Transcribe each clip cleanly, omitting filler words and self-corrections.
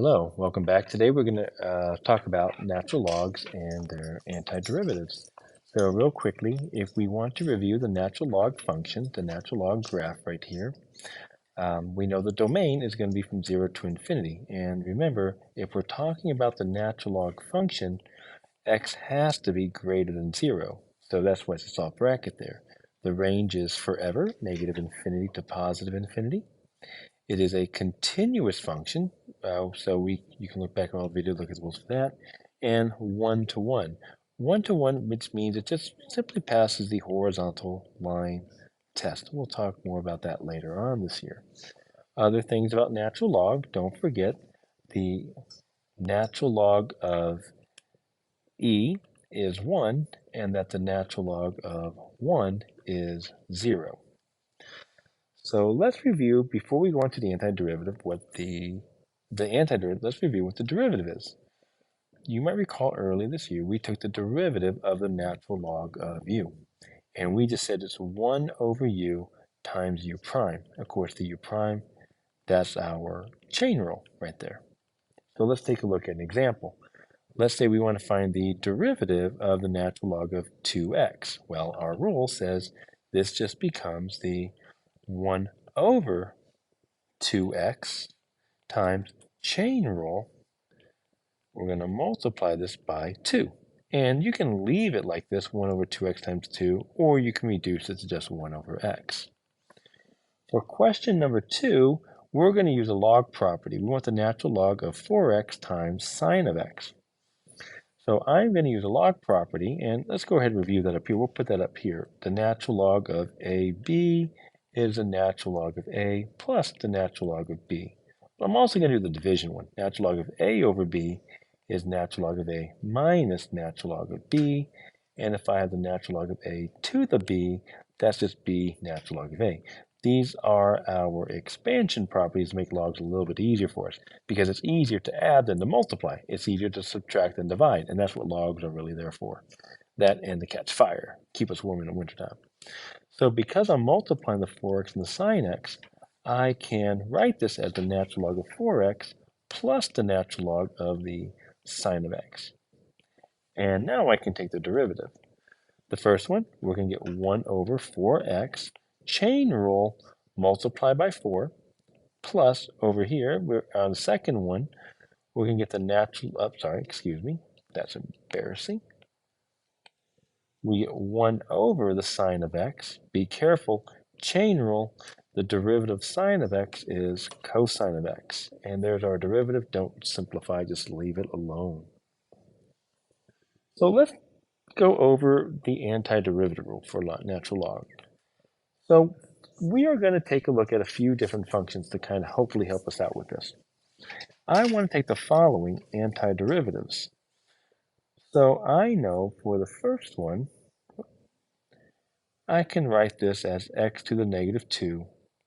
Hello, welcome back. Today we're going to talk about natural logs and their antiderivatives. So real quickly, if we want to review the natural log function, the natural log graph right here, we know the domain is going to be from 0 to infinity. And remember, if we're talking about the natural log function, x has to be greater than 0. So that's why it's a soft bracket there. The range is forever, negative infinity to positive infinity. It is a continuous function, so you can look back on all the video lookables for that, and one-to-one. One-to-one, which means it just simply passes the horizontal line test. We'll talk more about that later on this year. Other things about natural log, don't forget the natural log of e is 1, and that the natural log of 1 is 0. So let's review, before we go on to the antiderivative, what the antiderivative, let's review what the derivative is. You might recall earlier this year, we took the derivative of the natural log of u. And we just said it's 1 over u times u prime. Of course, the u prime, that's our chain rule right there. So let's take a look at an example. Let's say we want to find the derivative of the natural log of 2x. Well, our rule says this just becomes the 1 over 2x times chain rule. We're going to multiply this by 2. And you can leave it like this, 1 over 2x times 2, or you can reduce it to just 1 over x. For question number 2, we're going to use a log property. We want the natural log of 4x times sine of x. So I'm going to use a log property, and let's go ahead and review that up here. We'll put that up here. The natural log of AB is the natural log of A plus the natural log of B. But I'm also going to do the division one. Natural log of A over B is natural log of A minus natural log of B. And if I have the natural log of A to the B, that's just B natural log of A. These are our expansion properties to make logs a little bit easier for us because it's easier to add than to multiply. It's easier to subtract than divide, and that's what logs are really there for. That and to catch fire, keep us warm in the wintertime. So because I'm multiplying the 4x and the sine x, I can write this as the natural log of 4x plus the natural log of the sine of x. And now I can take the derivative. The first one, we're going to get 1 over 4x, chain rule, multiply by 4, plus over here, we're on the second one, we're going to get the natural, that's embarrassing. We get 1 over the sine of x. Be careful, chain rule, the derivative of sine of x is cosine of x. And there's our derivative. Don't simplify, just leave it alone. So let's go over the antiderivative rule for natural log. So we are going to take a look at a few different functions to kind of hopefully help us out with this. I want to take the following antiderivatives. So I know for the first one, I can write this as x to the negative 2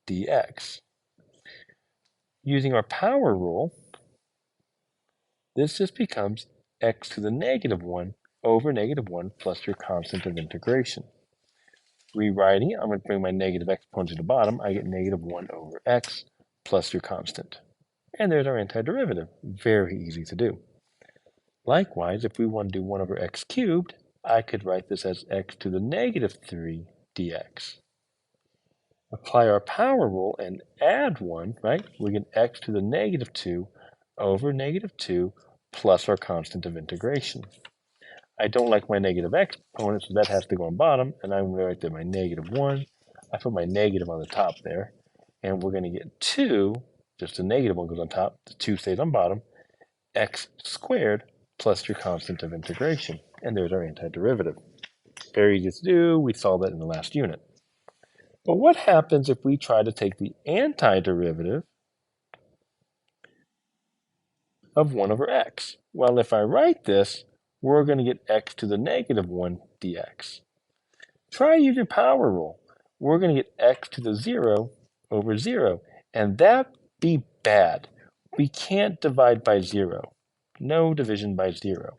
dx. Using our power rule, this just becomes x to the negative 1 over negative 1 plus your constant of integration. Rewriting it, I'm going to bring my negative exponent to the bottom. I get negative 1 over x plus your constant. And there's our antiderivative. Very easy to do. Likewise, if we want to do 1 over x cubed, I could write this as x to the negative 3 dx. Apply our power rule and add 1, right? We get x to the negative 2 over negative 2 plus our constant of integration. I don't like my negative exponent, so that has to go on bottom, and I'm going to write there my negative 1. I put my negative on the top there, and we're going to get 2, just the negative 1 goes on top, the 2 stays on bottom, x squared plus your constant of integration. And there's our antiderivative. Very easy to do. We saw that in the last unit. But what happens if we try to take the antiderivative of 1 over x? Well, if I write this, we're going to get x to the negative 1 dx. Try using power rule. We're going to get x to the 0 over 0. And that be bad. We can't divide by 0. No division by 0.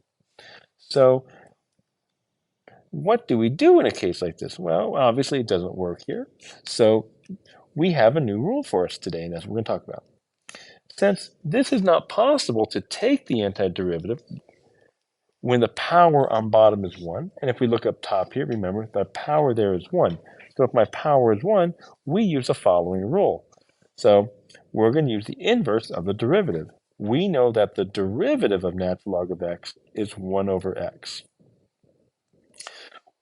So what do we do in a case like this? Well, obviously it doesn't work here. So we have a new rule for us today, and that's what we're going to talk about. Since this is not possible to take the antiderivative when the power on bottom is 1, and if we look up top here, remember, the power there is 1. So if my power is 1, we use the following rule. So we're going to use the inverse of the derivative. We know that the derivative of natural log of x is 1 over x.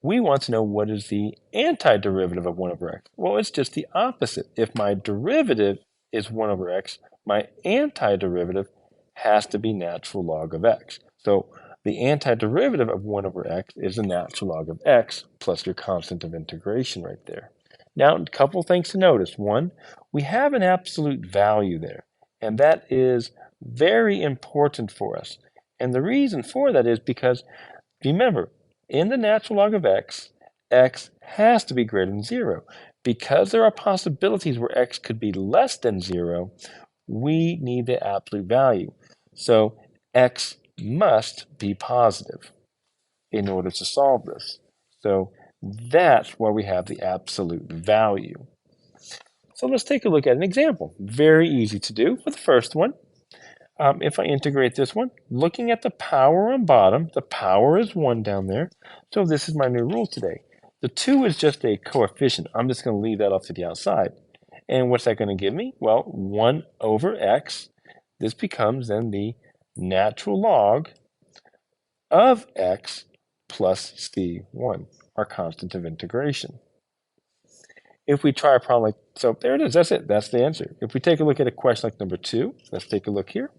We want to know what is the antiderivative of 1 over x. Well, it's just the opposite. If my derivative is 1 over x, my antiderivative has to be natural log of x. So the antiderivative of 1 over x is the natural log of x plus your constant of integration right there. Now, a couple things to notice. One, we have an absolute value there, and that is very important for us. And the reason for that is because, remember, in the natural log of x, x has to be greater than 0. Because there are possibilities where x could be less than 0, we need the absolute value. So x must be positive in order to solve this. So that's why we have the absolute value. So let's take a look at an example. Very easy to do for the first one. If I integrate this one, looking at the power on bottom, the power is 1 down there. So this is my new rule today. The 2 is just a coefficient. I'm just going to leave that off to the outside. And what's that going to give me? Well, 1 over x. This becomes then the natural log of x plus c1, our constant of integration. If we try a problem like, so there it is, that's it, that's the answer. If we take a look at a question like number 2, let's take a look here.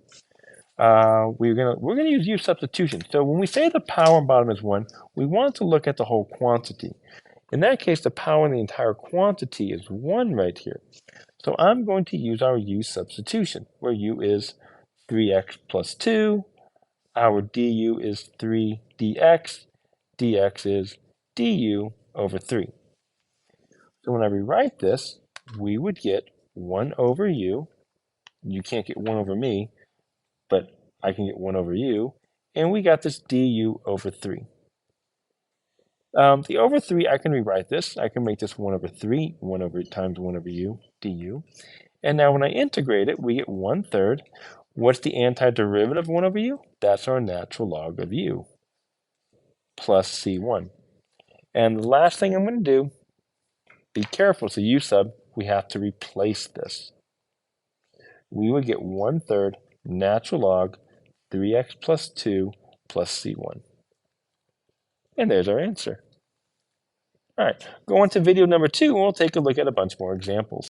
We're gonna use U substitution. So when we say the power on bottom is 1, we want to look at the whole quantity. In that case, the power in the entire quantity is 1 right here. So I'm going to use our U substitution, where U is 3x plus 2, our du is 3 dx, dx is du over 3. So when I rewrite this, we would get 1 over u. You can't get 1 over me, but I can get 1 over u. And we got this du over 3. The over 3, I can rewrite this. I can make this 1 over 3, 1 over times 1 over u, du. And now when I integrate it, we get 1/3. What's the antiderivative of 1 over u? That's our natural log of u plus c1. And the last thing I'm going to do, be careful, so u sub, we have to replace this. We would get 1/3 natural log 3x plus 2 plus c1. And there's our answer. All right, go on to video number 2, and we'll take a look at a bunch more examples.